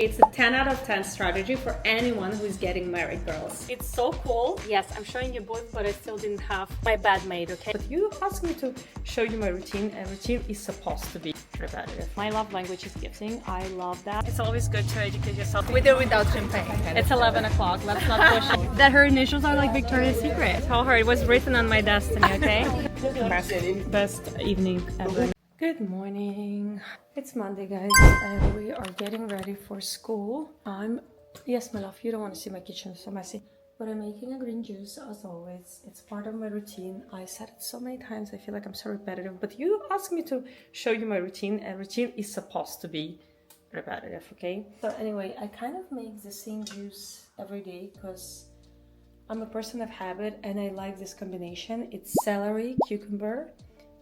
It's a 10 out of 10 strategy for anyone who is getting married, girls. It's so cool. Yes, I'm showing you both, but I still didn't have my bed made, okay? But you asked me to show you my routine, and routine is supposed to be repetitive. My love language is gifting. I love that. It's always good to educate yourself. With or without champagne. It's 11 o'clock. Let's not push it. That her initials are like Victoria's Secret. Tell her it was written on my destiny, okay? Best evening ever. Good morning. It's Monday, guys, and we are getting ready for school. Yes, my love, you don't want to see my kitchen, it's so messy. But I'm making a green juice, as always. It's part of my routine. I said it so many times, I feel like I'm so repetitive. But you asked me to show you my routine, and routine is supposed to be repetitive, okay? So anyway, I kind of make the same juice every day because I'm a person of habit, and I like this combination. It's celery, cucumber,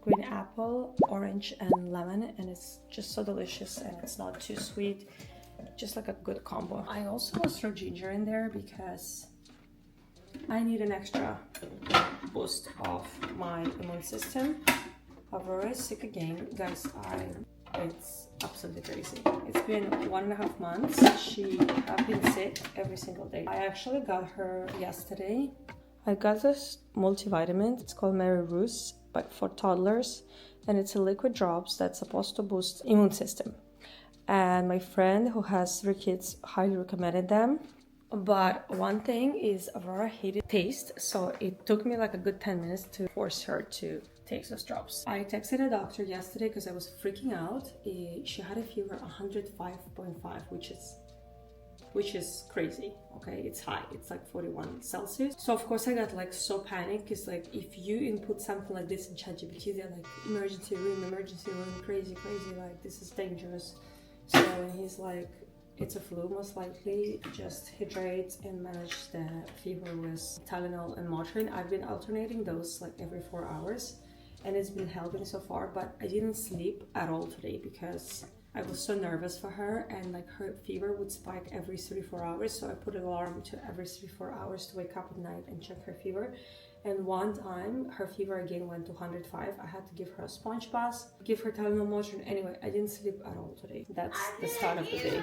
green apple, orange, and lemon, and it's just so delicious, and it's not too sweet, just like a good combo. I also throw ginger in there because I need an extra boost of my immune system. Aurora is sick again, guys. It's absolutely crazy. It's been 1.5 months. She has been sick every single day. I actually got her yesterday. I got this multivitamin. It's called Mary Ruth's, but for toddlers, and it's a liquid drops that's supposed to boost immune system. And my friend who has 3 kids highly recommended them. But one thing is Aurora hated taste, so it took me like a good 10 minutes to force her to take those drops. I texted a doctor yesterday because I was freaking out. She had a fever 105.5, which is crazy. Okay, it's high, it's like 41 Celsius. So of course I got like so panicked, because like if you input something like this in ChatGPT, they're like emergency room, crazy, like this is dangerous. So he's like, it's a flu most likely, just hydrate and manage the fever with Tylenol and Motrin. I've been alternating those like every 4 hours, and it's been helping so far. But I didn't sleep at all today because I was so nervous for her, and like her fever would spike every 3-4 hours. So I put an alarm to every 3-4 hours to wake up at night and check her fever. And one time her fever again went to 105. I had to give her a sponge bath, give her Tylenol Motrin. Anyway, I didn't sleep at all today. That's the start of the day.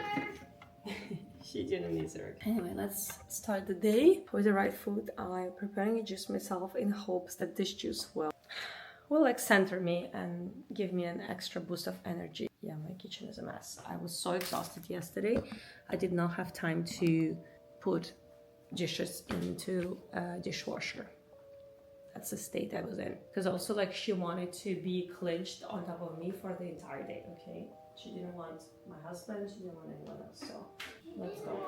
She didn't either. Anyway, let's start the day with the right food. I'm preparing a juice myself in hopes that this juice will like center me and give me an extra boost of energy. Yeah, my kitchen is a mess. I was so exhausted yesterday. I did not have time to put dishes into a dishwasher. That's the state I was in. Because also like she wanted to be clinched on top of me for the entire day, okay? She didn't want my husband, she didn't want anyone else, so let's go.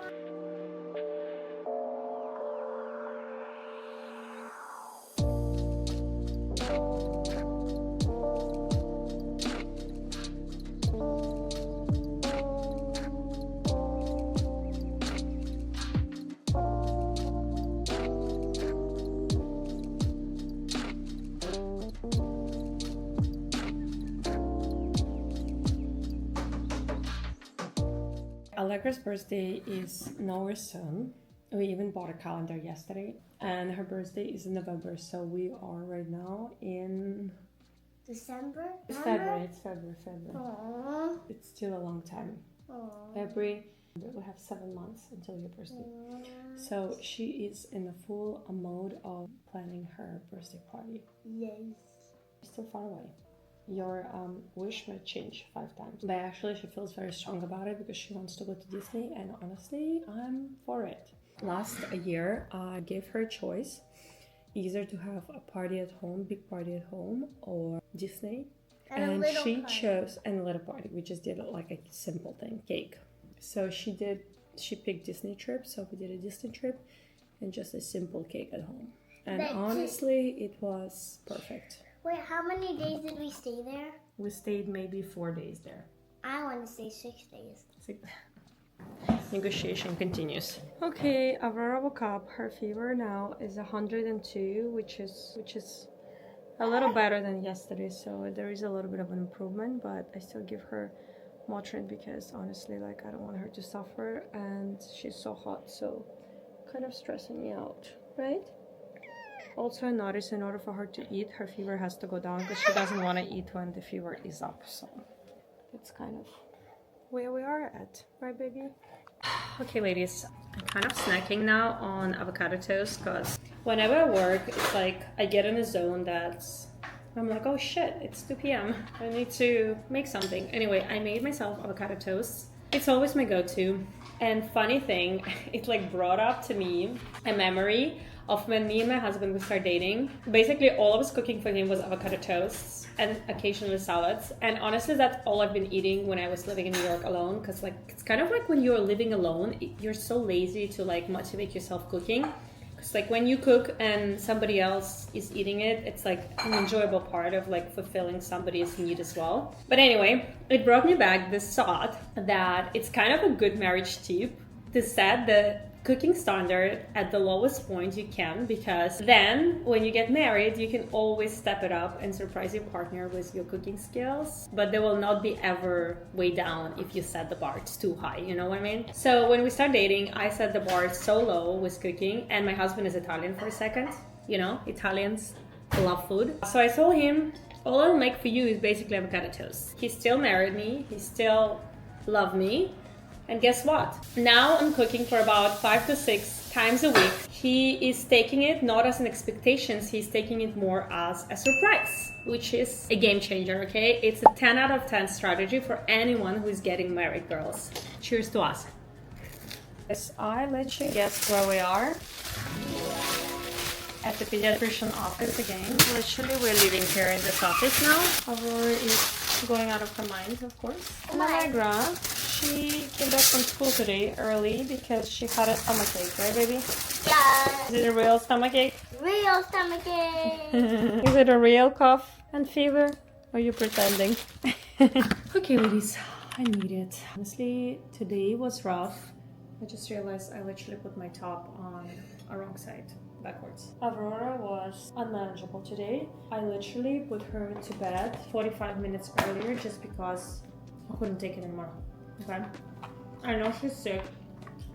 Allegra's birthday is nowhere soon. We even bought a calendar yesterday, and her birthday is in November, so we are right now in December? It's February. Aww. It's still a long time. Aww. February, we have 7 months until your birthday. So she is in the full mode of planning her birthday party. Yes. Still far away. Your wish might change 5 times. But actually she feels very strong about it because she wants to go to Disney, and honestly, I'm for it. Last year, I gave her a choice, either to have a party at home, big party at home, or Disney. And she chose a little party. We just did like a simple thing, cake. So she picked Disney trip, so we did a Disney trip and just a simple cake at home. And honestly, it was perfect. Wait, how many days did we stay there? We stayed maybe 4 days there. I want to stay 6 days. Negotiation continues. Okay, Aurora woke up. Her fever now is 102, which is a little better than yesterday. So there is a little bit of an improvement, but I still give her Motrin because honestly, like, I don't want her to suffer, and she's so hot, so kind of stressing me out, right? Also, I noticed in order for her to eat, her fever has to go down because she doesn't want to eat when the fever is up. So it's kind of where we are at, right, baby? Okay, ladies, I'm kind of snacking now on avocado toast because whenever I work, it's like I get in a zone that's I'm like, oh shit, it's 2 p.m. I need to make something. Anyway, I made myself avocado toast. It's always my go-to. And funny thing, it like brought up to me a memory of when me and my husband would start dating. Basically, all I was cooking for him was avocado toasts and occasionally salads. And honestly, that's all I've been eating when I was living in New York alone. Because like it's kind of like when you're living alone, you're so lazy to like motivate yourself cooking. Because like when you cook and somebody else is eating it, it's like an enjoyable part of like fulfilling somebody's need as well. But anyway, it brought me back this thought that it's kind of a good marriage tip to set the cooking standard at the lowest point you can, because then when you get married, you can always step it up and surprise your partner with your cooking skills, but they will not be ever way down if you set the bar too high, you know what I mean? So when we start dating, I set the bar so low with cooking, and my husband is Italian for a second, you know, Italians love food. So I told him, all I'll make for you is basically avocado toast. He still married me, he still loved me. And guess what? Now I'm cooking for about 5 to 6 times a week. He is taking it not as an expectation, he's taking it more as a surprise, which is a game changer, okay? It's a 10 out of 10 strategy for anyone who is getting married, girls. Cheers to us. Yes, I let you guess where we are. At the pediatrician office again. Literally, we're living here in this office now. Aurora is going out of her mind, of course. And Allegra, she came back from school today early because she had a stomachache, right, baby? Yeah. Is it a real stomachache? Real stomachache. Is it a real cough and fever? Or are you pretending? Okay, ladies, I need it. Honestly, today was rough. I just realized I literally put my top on a wrong side. Backwards. Aurora was unmanageable today. I literally put her to bed 45 minutes earlier just because I couldn't take it anymore. Okay? I know she's sick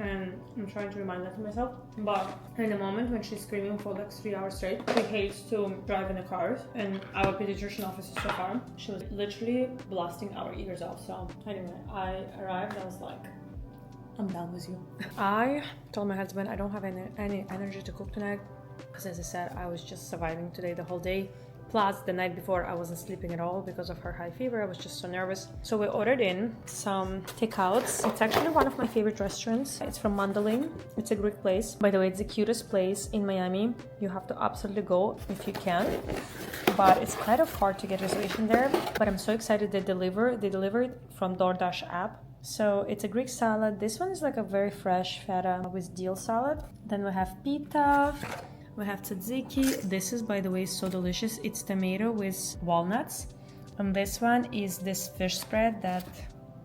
and I'm trying to remind that to myself, but in the moment when she's screaming for like 3 hours straight, she hates to drive in the car, and our pediatrician office is so far. She was literally blasting our ears off. So anyway, I arrived, I was like, I'm done with you. I told my husband I don't have any energy to cook tonight because, as I said, I was just surviving today the whole day. Plus, the night before I wasn't sleeping at all because of her high fever. I was just so nervous. So we ordered in some takeouts. It's actually one of my favorite restaurants. It's from Mandolin. It's a Greek place. By the way, it's the cutest place in Miami. You have to absolutely go if you can. But it's kind of hard to get reservation there. But I'm so excited they deliver. They deliver it from DoorDash app. So it's a Greek salad. This one is like a very fresh feta with dill salad. Then we have pita, we have tzatziki. This is, by the way, so delicious. It's tomato with walnuts. And this one is this fish spread that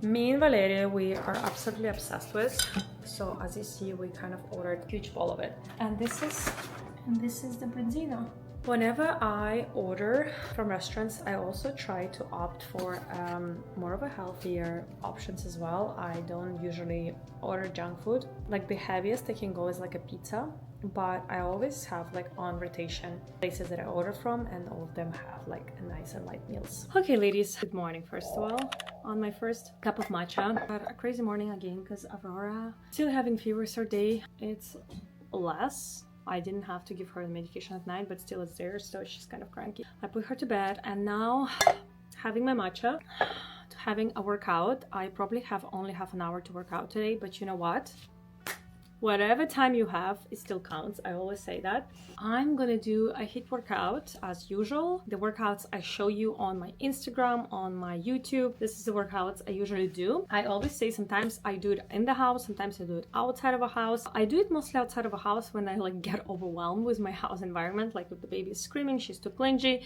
me and Valeria, we are absolutely obsessed with. So as you see, we kind of ordered a huge bowl of it. And this is the branzino. Whenever I order from restaurants, I also try to opt for more of a healthier options as well. I don't usually order junk food. Like the heaviest I can go is like a pizza, but I always have like on rotation places that I order from, and all of them have like a nice and light meals. Okay, ladies, good morning first of all. On my first cup of matcha. Had a crazy morning again because Aurora still having fever third day. It's less. I didn't have to give her the medication at night, but still it's there, so she's kind of cranky. I put her to bed, and now having my matcha, having a workout. I probably have only half an hour to work out today, but you know what? Whatever time you have, it still counts. I always say that. I'm gonna do a HIIT workout as usual. The workouts I show you on my Instagram, on my YouTube. This is the workouts I usually do. I always say sometimes I do it in the house, sometimes I do it outside of a house. I do it mostly outside of a house when I like get overwhelmed with my house environment, like if the baby is screaming, she's too clingy,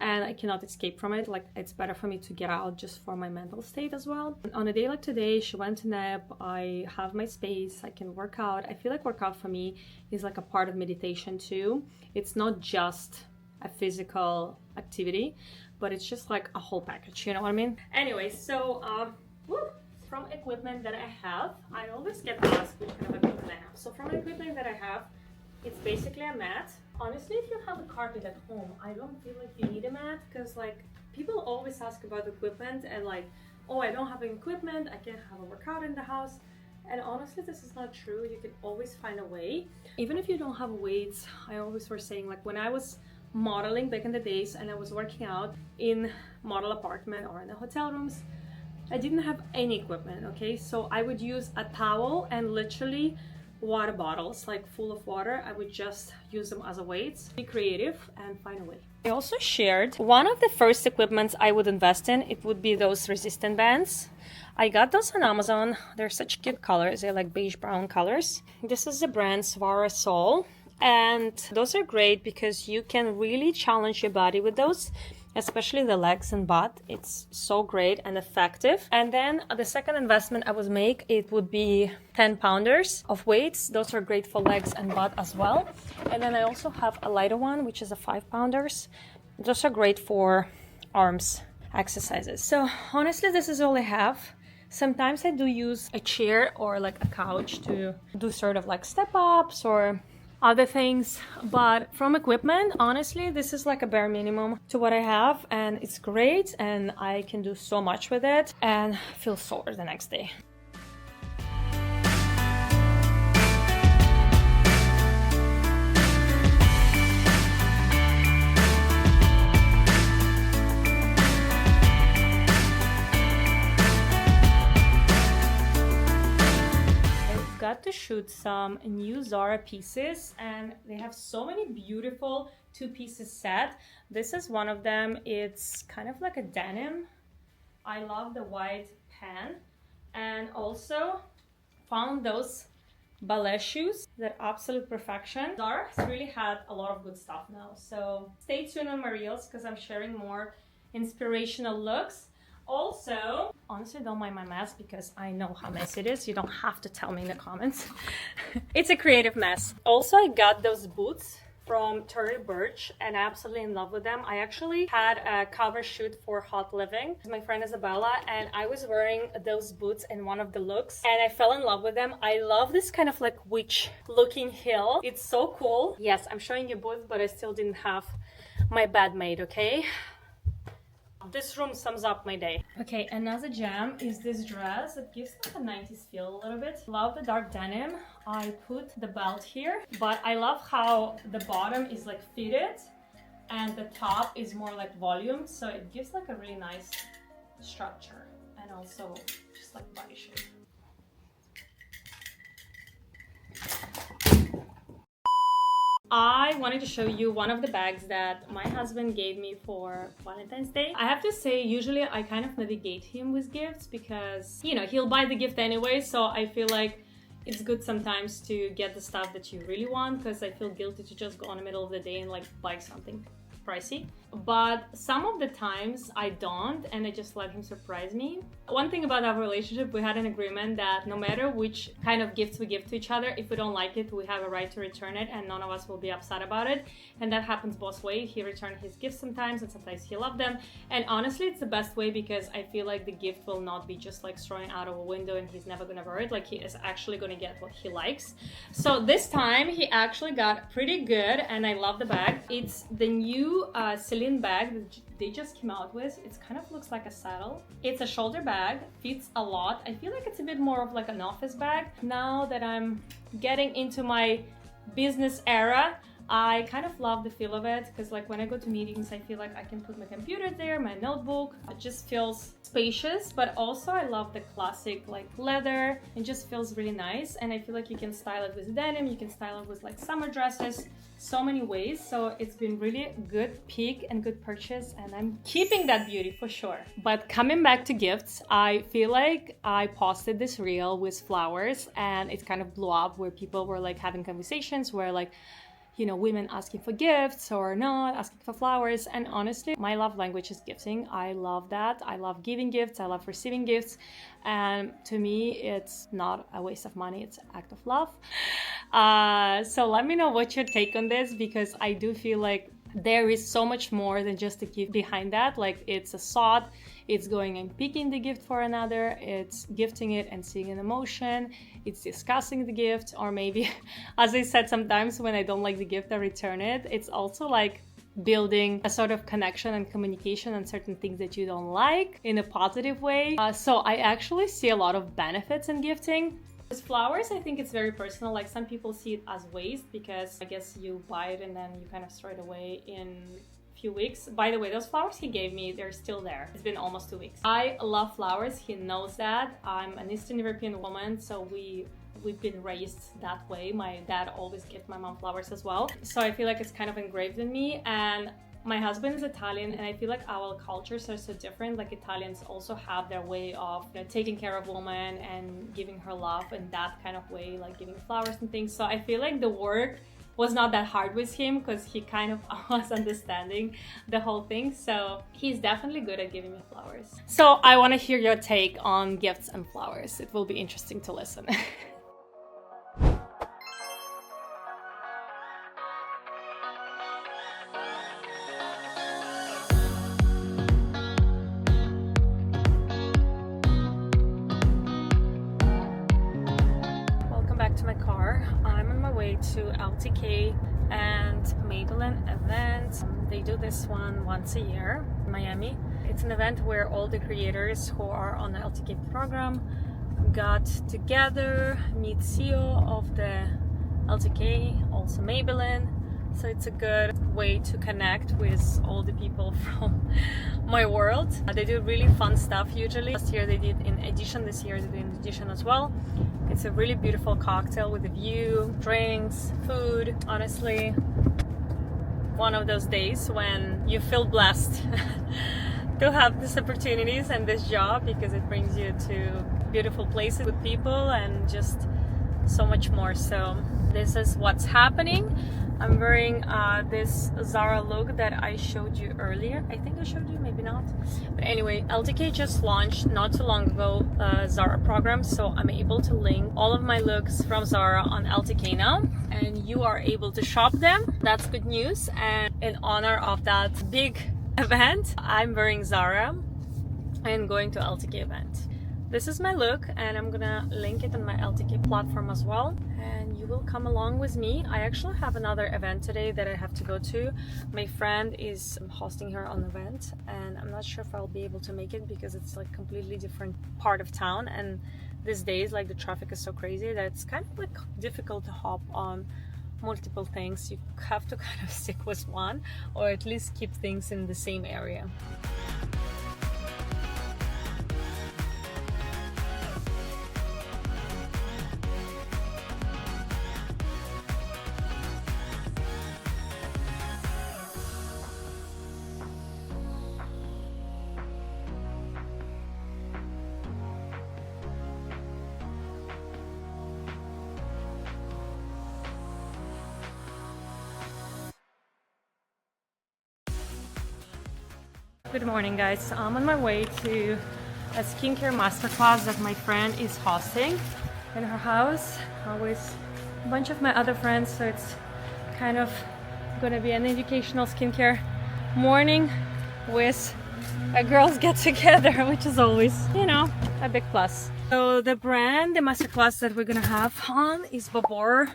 and I cannot escape from it. Like, it's better for me to get out just for my mental state as well. On a day like today, she went to nap, I have my space, I can work out. I feel like workout for me is like a part of meditation too. It's not just a physical activity, but it's just like a whole package, you know what I mean? Anyway, so from equipment that I have, I always get asked which kind of equipment I have. So from equipment that I have, it's basically a mat. Honestly, if you have a carpet at home, I don't feel like you need a mat, because like people always ask about equipment and like oh, I don't have any equipment, I can't have a workout in the house. And honestly, this is not true. You can always find a way. Even if you don't have weights, I always was saying, like when I was modeling back in the days and I was working out in model apartment or in the hotel rooms, I didn't have any equipment, okay? So I would use a towel and literally water bottles, like full of water. I would just use them as a weights. Be creative and find a way. I also shared one of the first equipments I would invest in. It would be those resistant bands. I got those on Amazon. They're such cute colors. They're like beige brown colors. This is the brand Svara Soul. And those are great because you can really challenge your body with those, especially the legs and butt. It's so great and effective. And then the second investment I would make, it would be 10 pounders of weights. Those are great for legs and butt as well. And then I also have a lighter one, which is a 5 pounders. Those are great for arms exercises. So honestly, this is all I have. Sometimes I do use a chair or like a couch to do sort of like step ups or other things, but from equipment, honestly, this is like a bare minimum to what I have, and it's great, and I can do so much with it and feel sore the next day. Got to shoot some new Zara pieces, and they have so many beautiful 2-pieces set. This is one of them. It's kind of like a denim. I love the white pan, and also found those ballet shoes. They're absolute perfection. Zara has really had a lot of good stuff now, so stay tuned on my reels because I'm sharing more inspirational looks. Also, honestly, don't mind my mess because I know how messy it is. You don't have to tell me in the comments. It's a creative mess. Also, I got those boots from Tory Burch and I'm absolutely in love with them. I actually had a cover shoot for Hot Living with my friend Isabella, and I was wearing those boots in one of the looks and I fell in love with them. I love this kind of like witch looking heel. It's so cool. Yes, I'm showing you boots, but I still didn't have my bed made, okay? This room sums up my day. Okay, another gem is this dress. It gives like a 90s feel a little bit. Love the dark denim. I put the belt here, but I love how the bottom is like fitted and the top is more like volume, so it gives like a really nice structure and also just like body shape. I wanted to show you one of the bags that my husband gave me for Valentine's Day. I have to say, usually I kind of navigate him with gifts because, you know, he'll buy the gift anyway, so I feel like it's good sometimes to get the stuff that you really want because I feel guilty to just go in the middle of the day and like buy something pricey. But some of the times I don't, and I just let him surprise me. One thing about our relationship, we had an agreement that no matter which kind of gifts we give to each other, if we don't like it, we have a right to return it and none of us will be upset about it. And that happens both ways. He returned his gifts sometimes and sometimes he loved them. And honestly, it's the best way because I feel like the gift will not be just like throwing out of a window and he's never gonna wear it. Like he is actually gonna get what he likes. So this time he actually got pretty good and I love the bag. It's the new Celine bag that they just came out with. It kind of looks like a saddle. It's a shoulder bag, fits a lot. I feel like it's a bit more of like an office bag. Now that I'm getting into my business era, I kind of love the feel of it because like when I go to meetings, I feel like I can put my computer there, my notebook. It just feels spacious, but also I love the classic like leather. It just feels really nice. And I feel like you can style it with denim, you can style it with like summer dresses, so many ways. So it's been really good pick and good purchase and I'm keeping that beauty for sure. But coming back to gifts, I feel like I posted this reel with flowers and it kind of blew up where people were like having conversations where like, you know, women asking for gifts or not, asking for flowers. And honestly, my love language is gifting. I love that. I love giving gifts. I love receiving gifts. And to me, it's not a waste of money. It's an act of love. So let me know what's your take on this because I do feel like there is so much more than just a gift behind that. Like it's a thought, it's going and picking the gift for another, it's gifting it and seeing an emotion, it's discussing the gift, or maybe, as I said, sometimes when I don't like the gift, I return it. It's also like building a sort of connection and communication on certain things that you don't like in a positive way. So I actually see a lot of benefits in gifting. With flowers, I think it's very personal. Like some people see it as waste because I guess you buy it and then you kind of throw it away in a few weeks. By the way, those flowers he gave me, they're still there. It's been almost 2 weeks. I love flowers. He knows that. I'm an Eastern European woman, so we've been raised that way. My dad always gave my mom flowers as well. So I feel like it's kind of engraved in me. And my husband is Italian, and I feel like our cultures are so different. Like Italians also have their way of, you know, taking care of woman and giving her love in that kind of way, like giving flowers and things. So I feel like the work was not that hard with him because he kind of was understanding the whole thing. So he's definitely good at giving me flowers. So I want to hear your take on gifts and flowers. It will be interesting to listen. To my car. I'm on my way to LTK and Maybelline event. They do this one once a year in Miami. It's an event where all the creators who are on the LTK program got together, meet CEO of the LTK, also Maybelline. So it's a good way to connect with all the people from my world. They do really fun stuff usually. Last year they did in Edition, this year they did in Edition as well. It's a really beautiful cocktail with a view, drinks, food. Honestly, one of those days when you feel blessed to have these opportunities and this job, because it brings you to beautiful places with people and just so much more. So this is what's happening. I'm wearing this Zara look that I showed you earlier. I think I showed you, maybe not. But anyway, LTK just launched not too long ago Zara program, so I'm able to link all of my looks from Zara on LTK now, and you are able to shop them. That's good news. And in honor of that big event, I'm wearing Zara and going to LTK event. This is my look, and I'm gonna link it on my LTK platform as well, and you will come along with me. I actually have another event today that I have to go to. My friend is hosting her own event, and I'm not sure if I'll be able to make it because it's like completely different part of town, and these days like the traffic is so crazy that it's kind of like difficult to hop on multiple things. You have to kind of stick with one, or at least keep things in the same area. Good morning, guys. I'm on my way to a skincare masterclass that my friend is hosting in her house with a bunch of my other friends. So it's kind of gonna be an educational skincare morning with a girls get together, which is always, you know, a big plus. So the brand, the masterclass that we're gonna have on is Babor.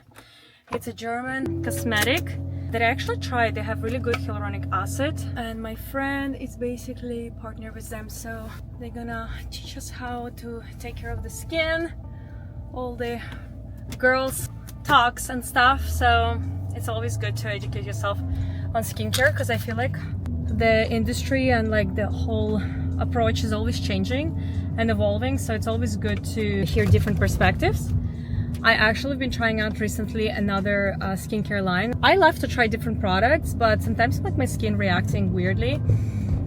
It's a German cosmetic that I actually tried. They have really good hyaluronic acid, and my friend is basically partner with them, so they're gonna teach us how to take care of the skin, all the girls talks and stuff. So it's always good to educate yourself on skincare, because I feel like the industry and like the whole approach is always changing and evolving, so it's always good to hear different perspectives. I actually have been trying out recently another skincare line. I love to try different products, but sometimes like my skin reacting weirdly.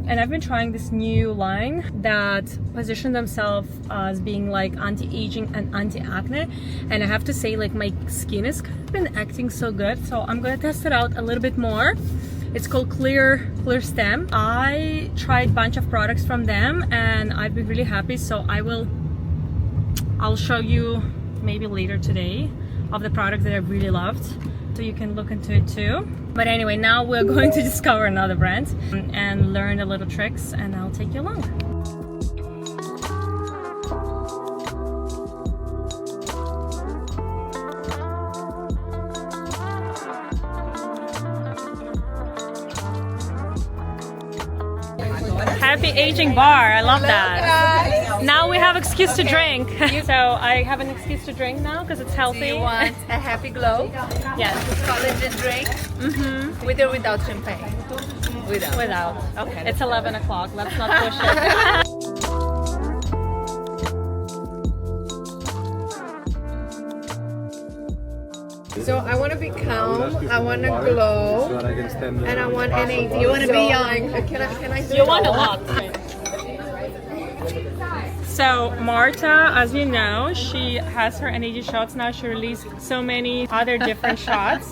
And I've been trying this new line that position themselves as being like anti-aging and anti-acne. And I have to say, like, my skin has kind of been acting so good. So I'm gonna test it out a little bit more. It's called Clear Stem. I tried a bunch of products from them and I've been really happy. So I'll show you maybe later today of the product that I really loved, so you can look into it too. But anyway, now we're going to discover another brand and learn a little tricks, and I'll take you along. Happy aging bar. I love that. Now we have excuse to drink. So I have an excuse to drink now because it's healthy. Do you want a happy glow? Yes. Collagen drink? With or without champagne? Without. Without. Okay. It's 11 o'clock. Let's not push it. So I want to be calm, I want to glow, and I want NAD. You want to be young. Can I do You it want a all? lot. So Marta, as you know, she has her NAD shots now. She released so many other different shots,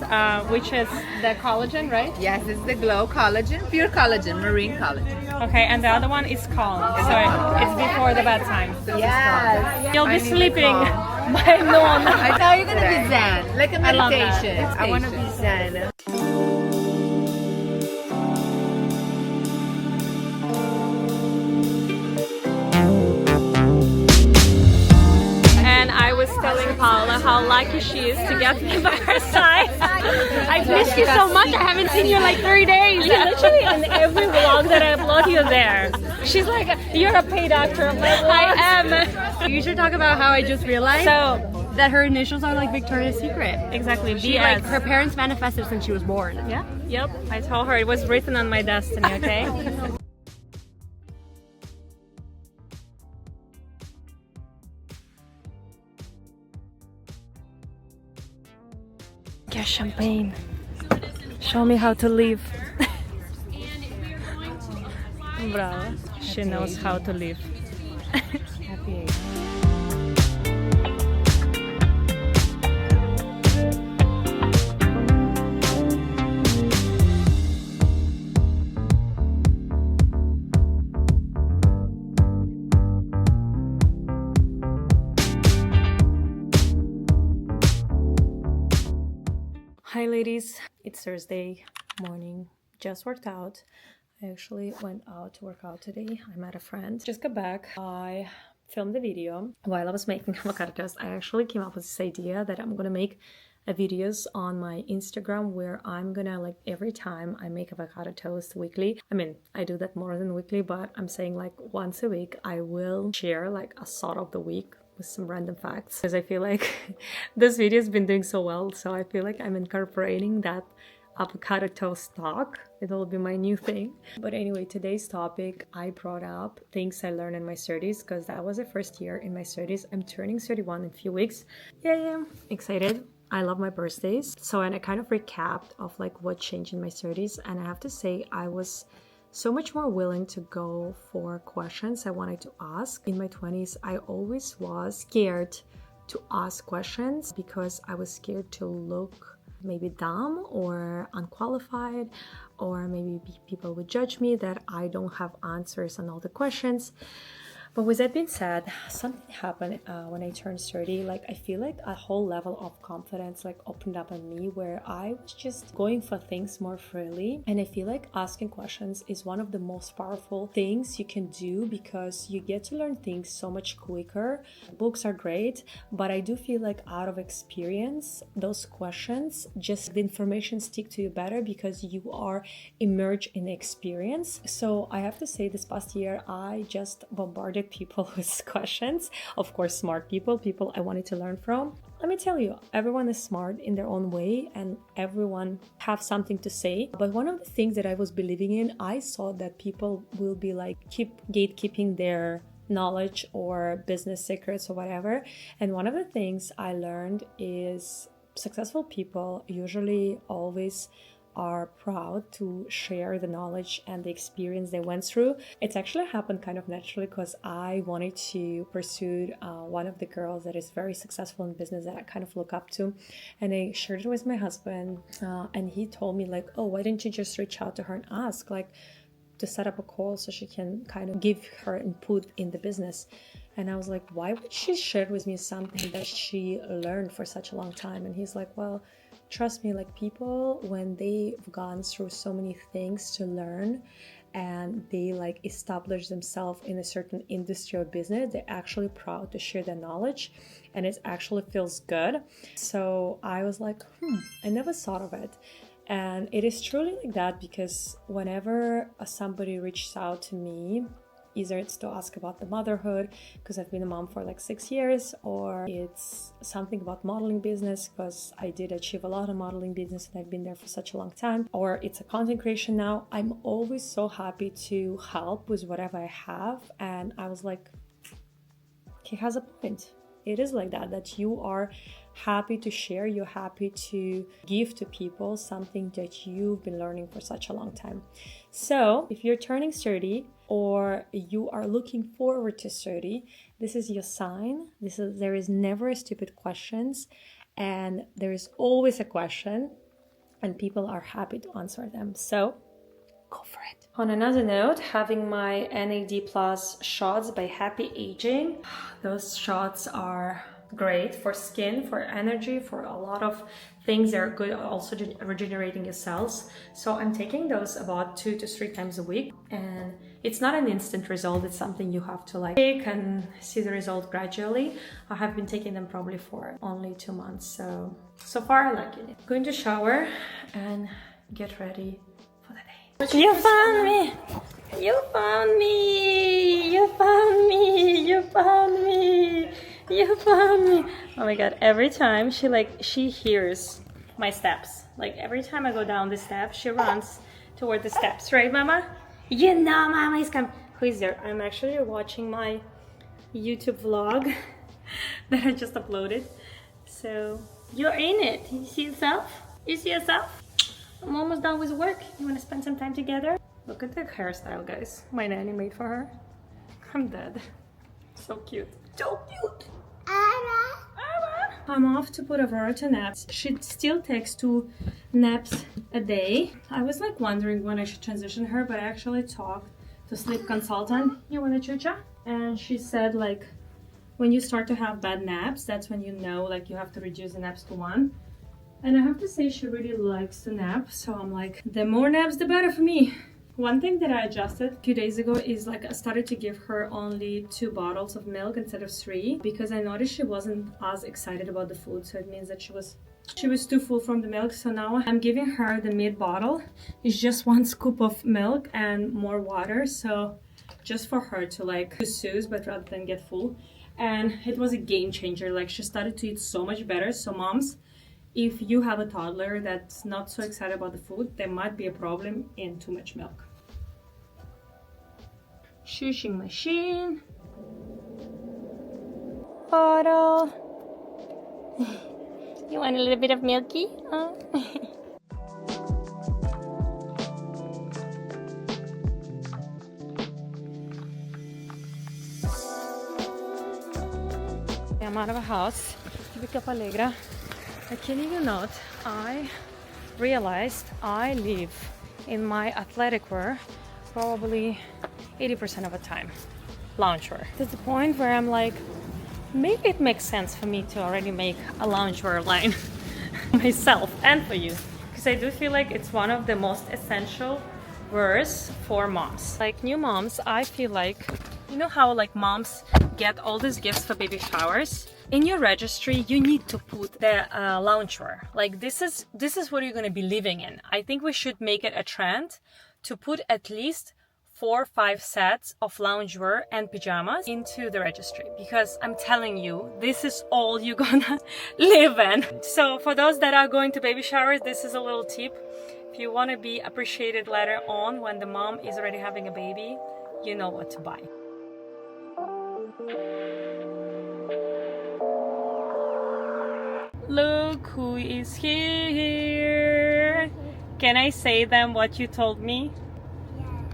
which is the collagen, right? Yes, it's the glow collagen, pure collagen, marine collagen. Okay, and the other one is calm. So it's before the bedtime. Yes. You'll I be need the sleeping calm. by noon. I thought you're gonna be zen, like a I love that. meditation. I want to be zen. And I was telling Paula how lucky she is to get me by her side. I miss you so much. I haven't seen you in like 3 days. Literally in every vlog that I upload, you're there. She's like, you're a paid actor. I'm like, I am. You should talk about how I just realized So, that her initials are like Victoria's Secret. exactly, She, BS. like, her parents manifested since she was born. Yeah, yep. I told her it was written on my destiny, okay? Get champagne. Show me how to live. Bravo. She knows how to live. Happy. Hi ladies, it's Thursday morning. Just worked out. I actually went out to work out today. I met a friend. Just got back. I filmed the video while I was making avocado toast. I actually came up with this idea that I'm gonna make videos on my Instagram where I'm gonna, like, every time I make avocado toast weekly, I mean, I do that more than weekly, but I'm saying like once a week I will share like a thought of the week with some random facts, because I feel like this video has been doing so well, so I feel like I'm incorporating that avocado toast talk. It will be my new thing. But anyway, today's topic, I brought up things I learned in my 30s, because that was the first year in my 30s. I'm turning 31 in a few weeks. Yeah, excited. I love my birthdays. So, and I kind of recapped of like what changed in my 30s, and I have to say I was so much more willing to go for questions I wanted to ask. In my 20s, I always was scared to ask questions because I was scared to look maybe dumb or unqualified, or maybe people would judge me that I don't have answers on all the questions. But with that being said, something happened when I turned 30. Like, I feel like a whole level of confidence like opened up on me, where I was just going for things more freely. And I feel like asking questions is one of the most powerful things you can do, because you get to learn things so much quicker. Books are great, but I do feel like out of experience, those questions, just the information stick to you better because you are immersed in the experience. So I have to say, this past year, I just bombarded people with questions. Of course, smart people I wanted to learn from. Let me tell you, everyone is smart in their own way and everyone have something to say. But one of the things that I was believing in, I saw that people will be like keep gatekeeping their knowledge or business secrets or whatever. And one of the things I learned is successful people usually always are proud to share the knowledge and the experience they went through. It's actually happened kind of naturally because I wanted to pursue one of the girls that is very successful in business that I kind of look up to, and I shared it with my husband, and he told me like, oh, why didn't you just reach out to her and ask, like, to set up a call so she can kind of give her input in the business. And I was like, why would she share with me something that she learned for such a long time? And he's like, well, trust me, like, people, when they've gone through so many things to learn and they like establish themselves in a certain industry or business, they're actually proud to share their knowledge, and it actually feels good. So I was like, I never thought of it. And it is truly like that, because whenever somebody reaches out to me, either it's to ask about the motherhood because I've been a mom for like 6 years, or it's something about modeling business because I did achieve a lot of modeling business and I've been there for such a long time, or it's a content creation now, I'm always so happy to help with whatever I have. And I was like, he has a point. It is like that, that you are happy to share, you're happy to give to people something that you've been learning for such a long time. So if you're turning 30 or you are looking forward to 30, this is your sign. There is never a stupid questions, and there is always a question, and people are happy to answer them. So go for it. On another note, having my NAD Plus shots by Happy Aging. Those shots are great for skin, for energy, for a lot of things. They're good also regenerating your cells. So I'm taking those about 2 to 3 times a week, and it's not an instant result. It's something you have to like take and see the result gradually. I have been taking them probably for only 2 months, so far I like it. Going to shower and get ready for the day. You found me! You found me! You found me! You found me! You found me! Oh my god, every time she hears my steps. Like every time I go down the steps, she runs toward the steps, right, Mama? You know Mama is coming. Who is there? I'm actually watching my YouTube vlog that I just uploaded. So you're in it. You see yourself? You see yourself? I'm almost done with work. You want to spend some time together? Look at the hairstyle, guys. My nanny made for her. I'm dead. So cute. So cute. I'm off to put Aurora to naps. She still takes 2 naps a day. I was like wondering when I should transition her, but I actually talked to sleep consultant. You want a chucha? And she said like, when you start to have bad naps, that's when you know like you have to reduce the naps to 1. And I have to say she really likes to nap. So I'm like, the more naps, the better for me. One thing that I adjusted a few days ago is like I started to give her only 2 bottles of milk instead of 3, because I noticed she wasn't as excited about the food. So it means that she was too full from the milk. So now I'm giving her the mid bottle. It's just 1 scoop of milk and more water. So just for her to like to soothe, but rather than get full. And it was a game changer. Like she started to eat so much better. So moms, if you have a toddler that's not so excited about the food, there might be a problem in too much milk. Shushing machine. Bottle. You want a little bit of milky? Huh? I'm out of a house to pick up Allegra. I kid you not, I realized I live in my athletic wear probably 80% of the time. Loungewear. To the point where I'm like, maybe it makes sense for me to already make a loungewear line myself and for you. Because I do feel like it's one of the most essential wears for moms. Like new moms, I feel like, you know how like moms get all these gifts for baby showers? In your registry, you need to put the loungewear. Like this is what you're going to be living in. I think we should make it a trend to put at least 4 or 5 sets of loungewear and pajamas into the registry, because I'm telling you, this is all you're gonna live in. So for those that are going to baby showers, this is a little tip. If you want to be appreciated later on when the mom is already having a baby, you know what to buy. Look who is here. Can I say them what you told me?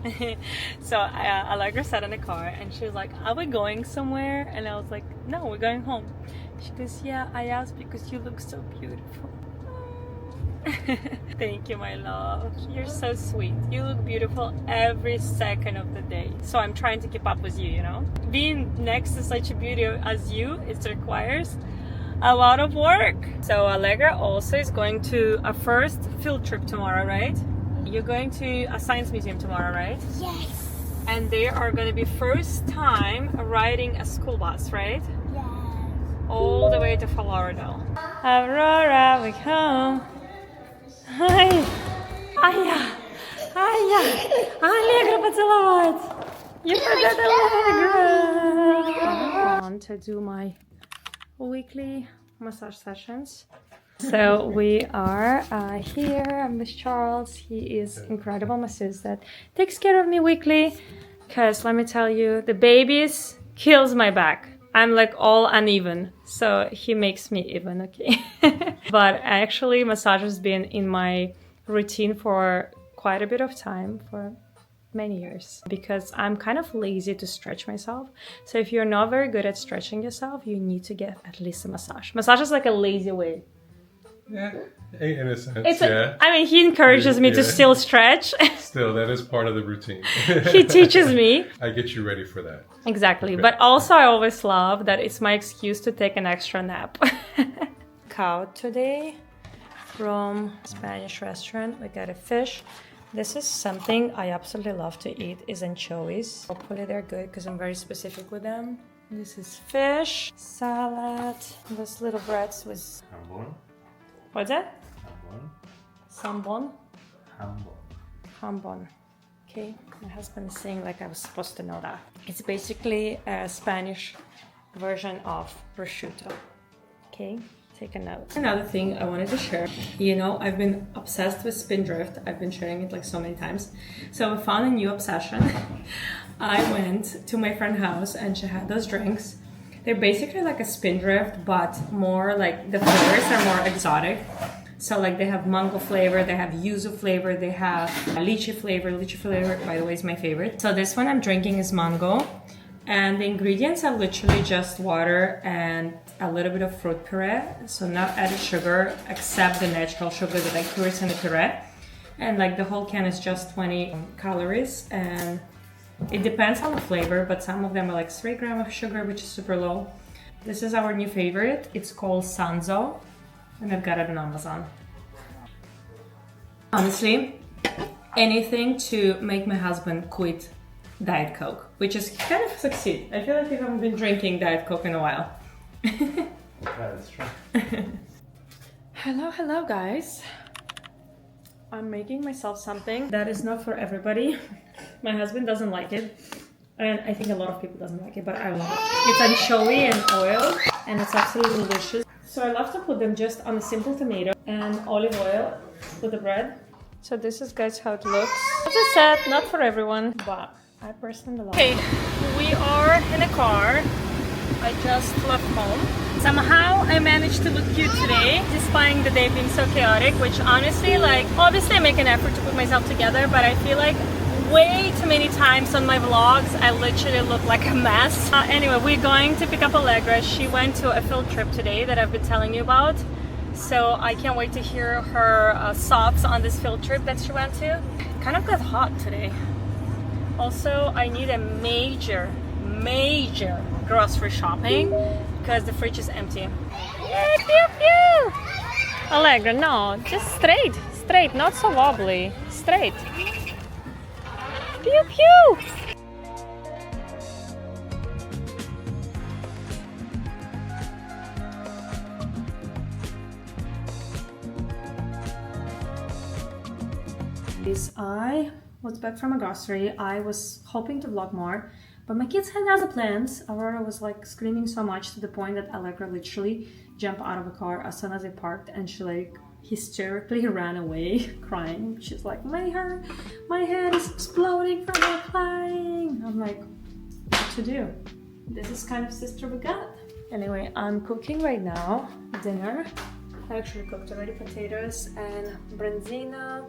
Yeah. So Allegra sat in the car and she was like, are we going somewhere? And I was like, no, we're going home. She goes, yeah, I asked because you look so beautiful. Thank you, my love. You're so sweet. You look beautiful every second of the day. So I'm trying to keep up with you, you know? Being next to such a beauty as you, it requires a lot of work. So Allegra also is going to a first field trip tomorrow, right? You're going to a science museum tomorrow, right? Yes. And they are going to be first time riding a school bus, right? Yes. All the way to Florida. Aurora, we come. Hi. Allegra поцеловать. You forgot Allegra. I want to do my weekly massage sessions. So we are here. I'm with Charles. He is incredible masseuse that takes care of me weekly. Because let me tell you, the babies kills my back. I'm like all uneven. So he makes me even, okay? But actually massage has been in my routine for quite a bit of time, for many years, because I'm kind of lazy to stretch myself. So if you're not very good at stretching yourself, you need to get at least a massage. Massage is like a lazy way. Yeah, in a sense, I mean, he encourages me to still stretch. Still, that is part of the routine. He teaches me. I get you ready for that. Exactly. But also I always love that it's my excuse to take an extra nap. Cow today from Spanish restaurant. We got a fish. This is something I absolutely love to eat, is anchovies. Hopefully they're good because I'm very specific with them. This is fish, salad, those little breads with... Jambon. What's that? Jambon. Sambon? Jambon. Okay, my husband is saying like I was supposed to know that. It's basically a Spanish version of prosciutto. Okay, take a note. Another thing I wanted to share, you know, I've been obsessed with Spindrift. I've been sharing it like so many times. So I found a new obsession. I went to my friend's house and she had those drinks. They're basically like a Spindrift, but more like the flavors are more exotic. So like they have mango flavor, they have yuzu flavor, they have lychee flavor. Lychee flavor, by the way, is my favorite. So this one I'm drinking is mango. And the ingredients are literally just water and a little bit of fruit puree. So not added sugar, except the natural sugar that I cures in the puree. And like the whole can is just 20 calories. And it depends on the flavor, but some of them are like 3 grams of sugar, which is super low. This is our new favorite. It's called Sanzo, and I've got it on Amazon. Honestly, anything to make my husband quit Diet Coke, which is kind of succeed. I feel like I haven't been drinking Diet Coke in a while. That's true. Hello guys. I'm making myself something that is not for everybody. My husband doesn't like it, and I think a lot of people doesn't like it, but I love it. It's anchovy and oil, and it's absolutely delicious. So I love to put them just on a simple tomato and olive oil with the bread. So this is, guys, how it looks. As I said, not for everyone, but I personally love it. Okay, we are in a car. I just left home. Somehow I managed to look cute today, despite the day being so chaotic, which honestly, like, obviously I make an effort to put myself together, but I feel like way too many times on my vlogs I literally look like a mess. Anyway, we're going to pick up Allegra. She went to a field trip today that I've been telling you about. So I can't wait to hear her thoughts on this field trip that she went to. Kind of got hot today. Also, I need a major grocery shopping because the fridge is empty. Yay, pew pew! Allegra, no, just straight, not so wobbly, straight. Pew pew! I was back from a grocery. I was hoping to vlog more, but my kids had other plans. Aurora was like screaming so much to the point that Allegra literally jumped out of the car as soon as I parked, and she like hysterically ran away crying. She's like, my head is exploding from my flying. I'm like, what to do? This is kind of sister we got. Anyway, I'm cooking right now dinner. I actually cooked already potatoes and branzino.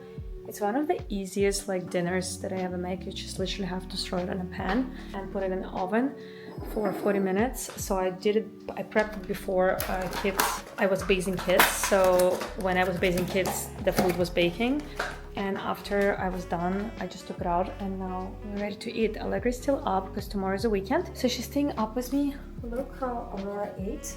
It's one of the easiest like dinners that I ever make. You just literally have to throw it in a pan and put it in the oven for 40 minutes. So I prepped it before I was basing kids. So when I was basing kids, the food was baking. And after I was done, I just took it out and now we're ready to eat. Allegra is still up because tomorrow is a weekend. So she's staying up with me. Look how Aurora ate.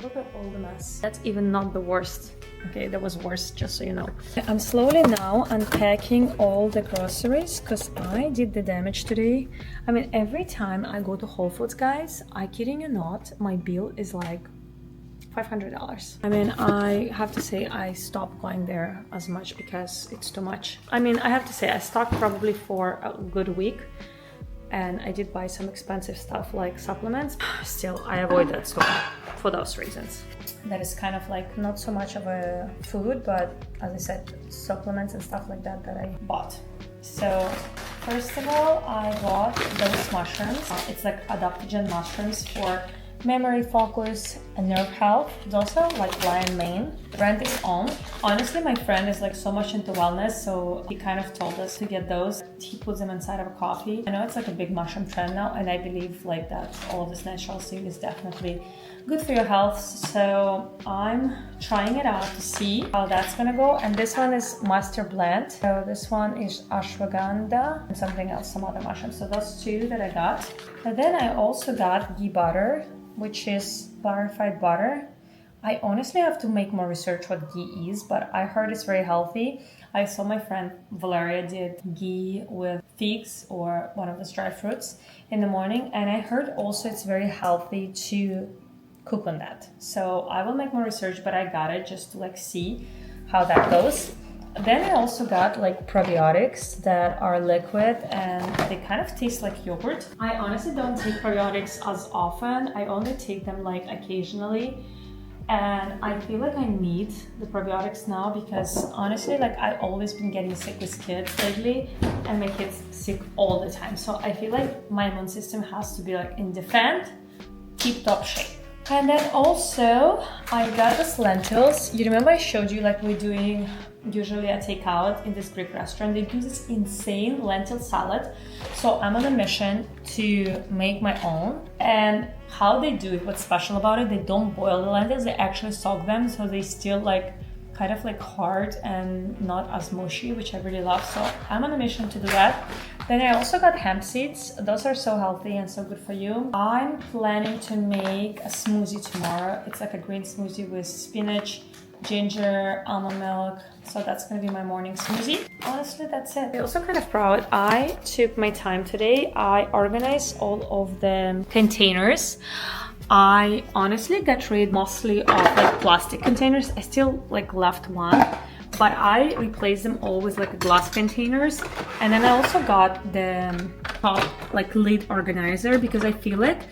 Look at all the mess. That's even not the worst. Okay, that was worse, just so you know. I'm slowly now unpacking all the groceries because I did the damage today. I mean, every time I go to Whole Foods, guys, I kidding you not, my bill is like $500. I mean, I have to say I stopped going there as much because it's too much. I mean, I have to say I stocked probably for a good week, and I did buy some expensive stuff like supplements. Still, I avoid that store for those reasons. That is kind of like not so much of a food, but as I said, supplements and stuff like that that I bought. So first of all, I bought those mushrooms. It's like adaptogen mushrooms for memory, focus, and nerve health. Those are like lion mane. The brand is On. Honestly, my friend is like so much into wellness, so he kind of told us to get those. He puts them inside of a coffee. I know it's like a big mushroom trend now, and I believe like that all of this natural stuff is definitely good for your health. So I'm trying it out to see how that's gonna go. And this one is Master Blend. So this one is ashwagandha and something else, some other mushrooms. So those two that I got. And then I also got ghee butter, which is clarified butter. I honestly have to make more research what ghee is, but I heard it's very healthy. I saw my friend Valeria did ghee with figs or one of those dry fruits in the morning, and I heard also it's very healthy to cook on that. So I will make more research, but I got it just to like see how that goes. Then I also got like probiotics that are liquid and they kind of taste like yogurt. I honestly don't take probiotics as often. I only take them like occasionally. And I feel like I need the probiotics now because honestly, like I've always been getting sick with kids lately and my kids sick all the time. So I feel like my immune system has to be like in defend, tip-top shape. And then also I got these lentils. You remember I showed you like we're doing usually a takeout in this Greek restaurant. They do this insane lentil salad. So I'm on a mission to make my own. And how they do it, what's special about it, they don't boil the lentils, they actually soak them so they still like kind of like hard and not as mushy, which I really love. So I'm on a mission to do that. Then I also got hemp seeds. Those are so healthy and so good for you. I'm planning to make a smoothie tomorrow. It's like a green smoothie with spinach, ginger, almond milk. So that's gonna be my morning smoothie. Honestly, that's it. I'm also kind of proud. I took my time today. I organized all of the containers. I honestly got rid mostly of like plastic containers. I still like left one, but I replaced them all with like glass containers. And then I also got the top like lid organizer because I feel like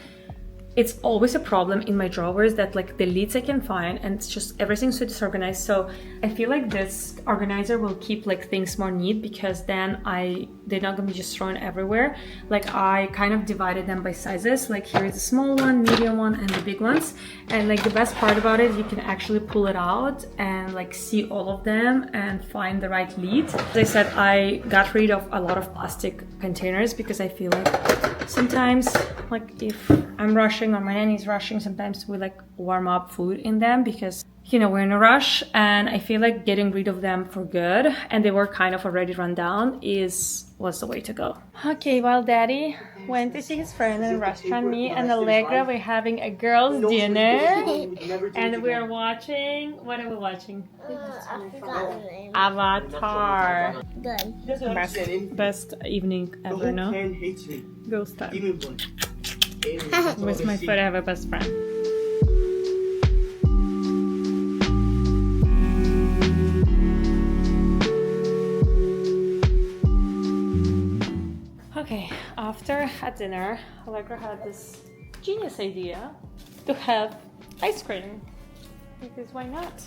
it's always a problem in my drawers that like the lids I can find and it's just everything's so disorganized. So I feel like this organizer will keep like things more neat because then they're not gonna be just thrown everywhere. Like I kind of divided them by sizes. Like here is the small one, medium one, and the big ones. And like the best part about it, you can actually pull it out and like see all of them and find the right lid. As I said, I got rid of a lot of plastic containers because I feel like sometimes like if I'm rushing or my nanny's rushing, sometimes we like warm up food in them because you know we're in a rush, and I feel like getting rid of them for good, and they were kind of already run down, was the way to go. Okay, while Daddy went to see his friend in a restaurant, me and Allegra we're having a girls' dinner, and we're watching. What are we watching? I forgot the name. Avatar. Good. Best evening ever, no? Go start. With my forever best friend. Okay, after a dinner, Allegra had this genius idea to have ice cream. Because why not?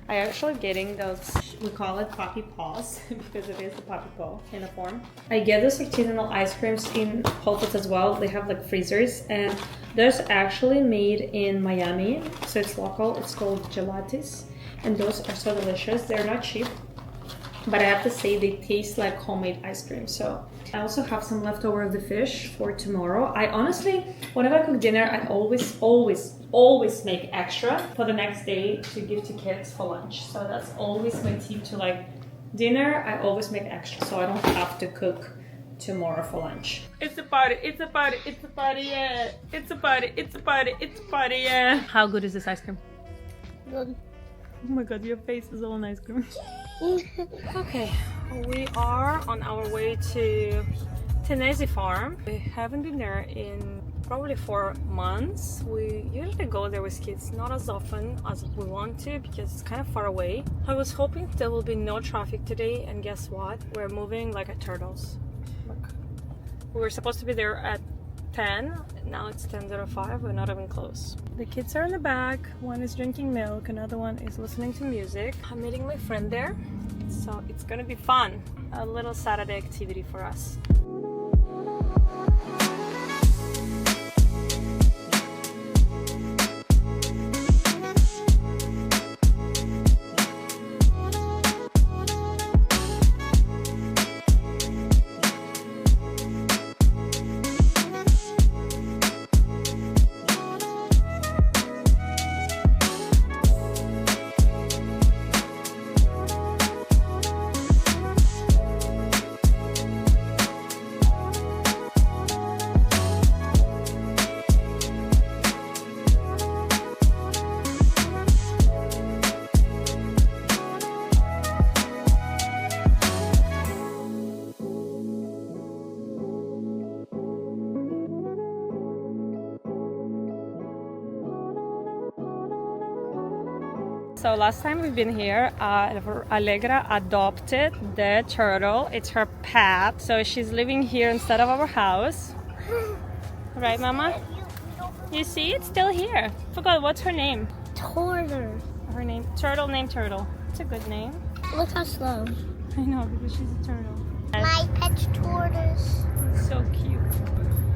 I actually getting those, we call it puppy paws because it is a puppy paw in a form. I get those artisanal ice creams in Whole Foods as well. They have like freezers, and those actually made in Miami. So it's local, it's called gelatis. And those are so delicious. They're not cheap, but I have to say they taste like homemade ice cream. So I also have some leftover of the fish for tomorrow. I honestly, whenever I cook dinner, I always make extra for the next day to give to kids for lunch. So that's always my tip to like dinner. I always make extra so I don't have to cook tomorrow for lunch. It's a party, it's a party, it's a party, yeah. It's a party, it's a party, it's a party, yeah. How good is this ice cream? Good. Oh my god, your face is all in ice cream. Okay, we are on our way to Tennessee Farm. We haven't been there in probably 4 months. We usually go there with kids, not as often as we want to because it's kind of far away. I was hoping there will be no traffic today, and guess what? We're moving like a turtles. Look. We were supposed to be there at 10, now it's 10:05, we're not even close. The kids are in the back, one is drinking milk, another one is listening to music. I'm meeting my friend there, so it's gonna be fun. A little Saturday activity for us. So last time we've been here, Allegra adopted the turtle. It's her pet, so she's living here instead of our house. Right, Mama? You see, it's still here. Forgot, what's her name? Toddler. Her name, turtle named Turtle. It's a good name. Look how slow. I know, because she's a turtle. My pet's tortoise. He's so cute.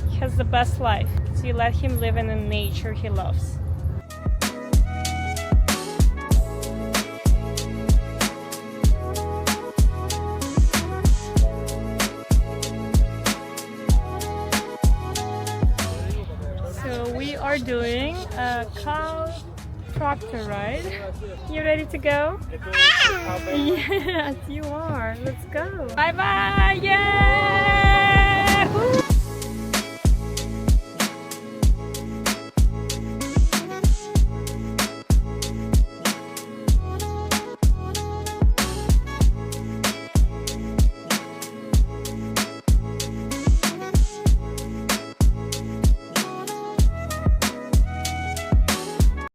He has the best life. So you let him live in the nature he loves. Are doing a cow tractor ride. You ready to go? Yes, you are. Let's go. Bye bye. Yeah! Woo!